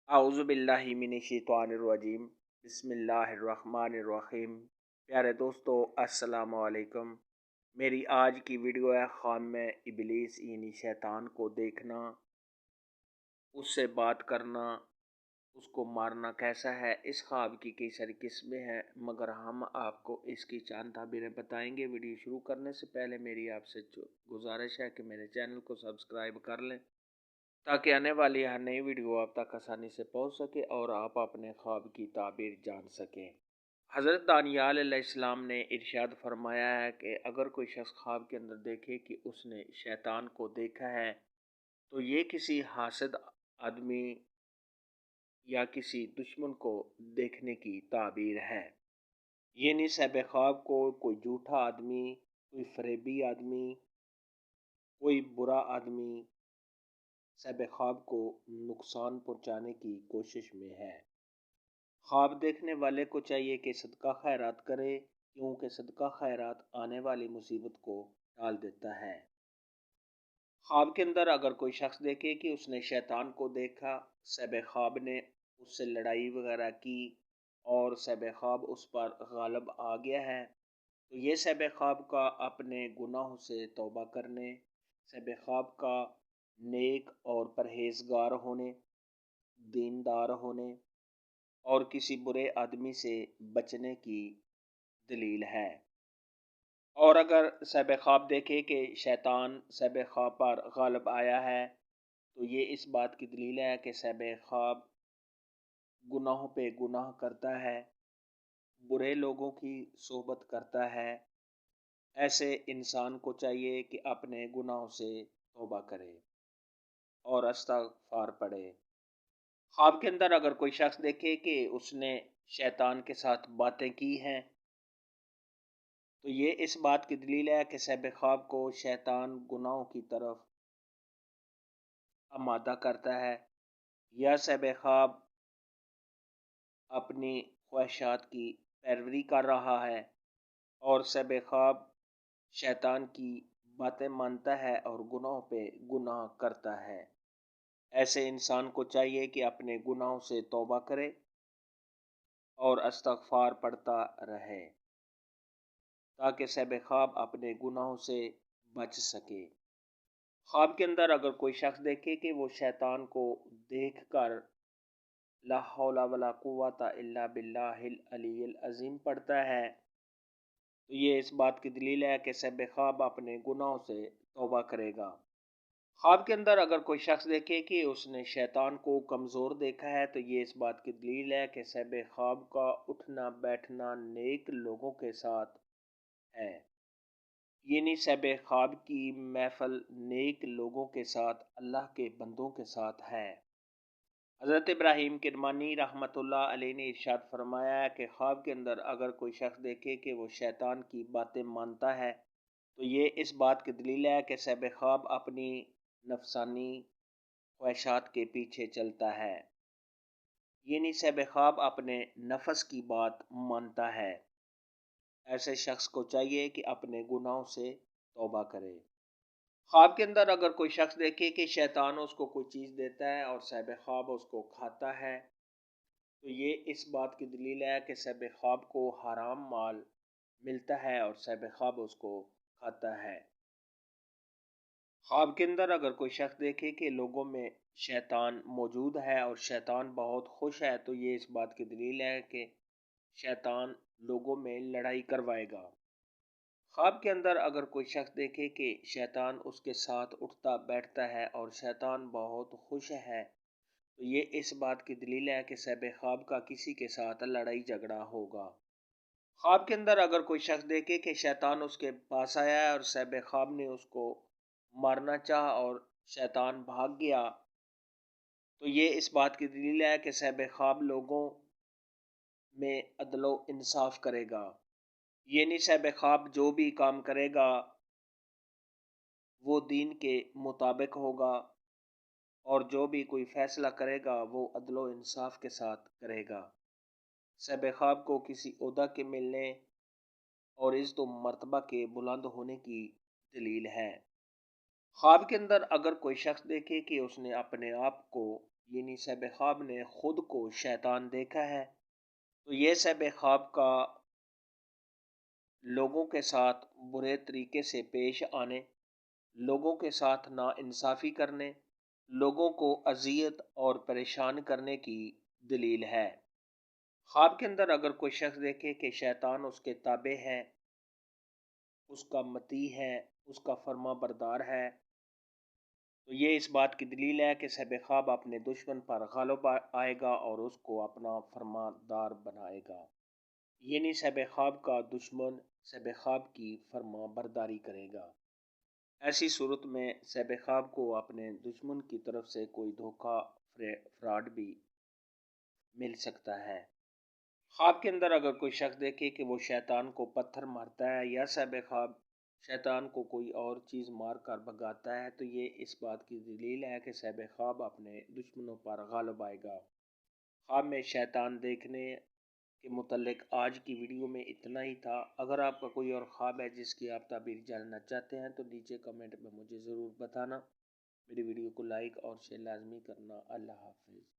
اعوذ باللہ من الشیطان الرجیم بسم اللہ الرحمن الرحیم۔ پیارے دوستو السلام علیکم۔ میری آج کی ویڈیو ہے خواب میں ابلیس یعنی شیطان کو دیکھنا، اس سے بات کرنا، اس کو مارنا کیسا ہے۔ اس خواب کی کئی ساری قسمیں ہیں مگر ہم آپ کو اس کی چند تعبیریں بتائیں گے۔ ویڈیو شروع کرنے سے پہلے میری آپ سے گزارش ہے کہ میرے چینل کو سبسکرائب کر لیں تاکہ آنے والی ہر نئی ویڈیو آپ تک آسانی سے پہنچ سکے اور آپ اپنے خواب کی تعبیر جان سکیں۔ حضرت دانیال علیہ السلام نے ارشاد فرمایا ہے کہ اگر کوئی شخص خواب کے اندر دیکھے کہ اس نے شیطان کو دیکھا ہے تو یہ کسی حاسد آدمی یا کسی دشمن کو دیکھنے کی تعبیر ہے۔ یعنی صاحب خواب کو کوئی جھوٹا آدمی، کوئی فریبی آدمی، کوئی برا آدمی صاحب خواب کو نقصان پہنچانے کی کوشش میں ہے۔ خواب دیکھنے والے کو چاہیے کہ صدقہ خیرات کرے، کیونکہ صدقہ خیرات آنے والی مصیبت کو ٹال دیتا ہے۔ خواب کے اندر اگر کوئی شخص دیکھے کہ اس نے شیطان کو دیکھا، صاحب خواب نے اس سے لڑائی وغیرہ کی اور صاحب خواب اس پر غالب آ گیا ہے تو یہ صاحب خواب کا اپنے گناہوں سے توبہ کرنے، صاحب خواب کا نیک اور پرہیزگار ہونے، دیندار ہونے اور کسی برے آدمی سے بچنے کی دلیل ہے۔ اور اگر صاحب خواب دیکھے کہ شیطان صاحب خواب پر غالب آیا ہے تو یہ اس بات کی دلیل ہے کہ صاحب خواب گناہوں پہ گناہ کرتا ہے، برے لوگوں کی صحبت کرتا ہے۔ ایسے انسان کو چاہیے کہ اپنے گناہوں سے توبہ کرے اور استغفار پڑھے۔ خواب کے اندر اگر کوئی شخص دیکھے کہ اس نے شیطان کے ساتھ باتیں کی ہیں تو یہ اس بات کی دلیل ہے کہ صاحب خواب کو شیطان گناہوں کی طرف آمادہ کرتا ہے، یا صاحب خواب اپنی خواہشات کی پیروی کر رہا ہے اور صاحب خواب شیطان کی باتیں مانتا ہے اور گناہوں پہ گناہ کرتا ہے۔ ایسے انسان کو چاہیے کہ اپنے گناہوں سے توبہ کرے اور استغفار پڑھتا رہے تاکہ صاحب خواب اپنے گناہوں سے بچ سکے۔ خواب کے اندر اگر کوئی شخص دیکھے کہ وہ شیطان کو دیکھ کر لا حول ولا قوت الا باللہ العلی العظیم پڑھتا ہے تو یہ اس بات کی دلیل ہے کہ صاحب خواب اپنے گناہوں سے توبہ کرے گا۔ خواب کے اندر اگر کوئی شخص دیکھے کہ اس نے شیطان کو کمزور دیکھا ہے تو یہ اس بات کی دلیل ہے کہ صاحب خواب کا اٹھنا بیٹھنا نیک لوگوں کے ساتھ ہے، یعنی صاحب خواب کی محفل نیک لوگوں کے ساتھ، اللہ کے بندوں کے ساتھ ہے۔ حضرت ابراہیم کرمانی رحمۃ اللہ علیہ نے ارشاد فرمایا ہے کہ خواب کے اندر اگر کوئی شخص دیکھے کہ وہ شیطان کی باتیں مانتا ہے تو یہ اس بات کی دلیل ہے کہ صاحب خواب اپنی نفسانی خواہشات کے پیچھے چلتا ہے، یعنی صاحب خواب اپنے نفس کی بات مانتا ہے۔ ایسے شخص کو چاہیے کہ اپنے گناہوں سے توبہ کرے۔ خواب کے اندر اگر کوئی شخص دیکھے کہ شیطان اس کو کوئی چیز دیتا ہے اور صاحب خواب اس کو کھاتا ہے تو یہ اس بات کی دلیل ہے کہ صاحب خواب کو حرام مال ملتا ہے اور صاحب خواب اس کو کھاتا ہے۔ خواب کے اندر اگر کوئی شخص دیکھے کہ لوگوں میں شیطان موجود ہے اور شیطان بہت خوش ہے تو یہ اس بات کی دلیل ہے کہ شیطان لوگوں میں لڑائی کروائے گا۔ خواب کے اندر اگر کوئی شخص دیکھے کہ شیطان اس کے ساتھ اٹھتا بیٹھتا ہے اور شیطان بہت خوش ہے تو یہ اس بات کی دلیل ہے کہ صاحب خواب کا کسی کے ساتھ لڑائی جھگڑا ہوگا۔ خواب کے اندر اگر کوئی شخص دیکھے کہ شیطان اس کے پاس آیا ہے اور صاحب خواب نے اس کو مارنا چاہا اور شیطان بھاگ گیا تو یہ اس بات کی دلیل ہے کہ صاحب خواب لوگوں میں عدل و انصاف کرے گا، یعنی صاحب خواب جو بھی کام کرے گا وہ دین کے مطابق ہوگا اور جو بھی کوئی فیصلہ کرے گا وہ عدل و انصاف کے ساتھ کرے گا۔ صاحب خواب کو کسی عہدہ کے ملنے اور عزت و مرتبہ کے بلند ہونے کی دلیل ہے۔ خواب کے اندر اگر کوئی شخص دیکھے کہ اس نے اپنے آپ کو یعنی صاحب خواب نے خود کو شیطان دیکھا ہے، تو یہ صاحب خواب کا لوگوں کے ساتھ برے طریقے سے پیش آنے، لوگوں کے ساتھ ناانصافی کرنے، لوگوں کو اذیت اور پریشان کرنے کی دلیل ہے۔ خواب کے اندر اگر کوئی شخص دیکھے کہ شیطان اس کے تابع ہے، اس کا مطیع ہے، اس کا فرما بردار ہے، تو یہ اس بات کی دلیل ہے کہ صاحب خواب اپنے دشمن پر غالب آئے گا اور اس کو اپنا فرماندار بنائے گا، یعنی صاحب خواب کا دشمن صاحب خواب کی فرما برداری کرے گا۔ ایسی صورت میں صاحب خواب کو اپنے دشمن کی طرف سے کوئی دھوکہ فراڈ بھی مل سکتا ہے۔ خواب کے اندر اگر کوئی شخص دیکھے کہ وہ شیطان کو پتھر مارتا ہے یا صاحب خواب شیطان کو کوئی اور چیز مار کر بھگاتا ہے، تو یہ اس بات کی دلیل ہے کہ صاحب خواب اپنے دشمنوں پر غالب آئے گا۔ خواب میں شیطان دیکھنے کے متعلق آج کی ویڈیو میں اتنا ہی تھا۔ اگر آپ کا کوئی اور خواب ہے جس کی آپ تعبیر جاننا چاہتے ہیں تو نیچے کمنٹ میں مجھے ضرور بتانا۔ میری ویڈیو کو لائک اور شیئر لازمی کرنا۔ اللہ حافظ۔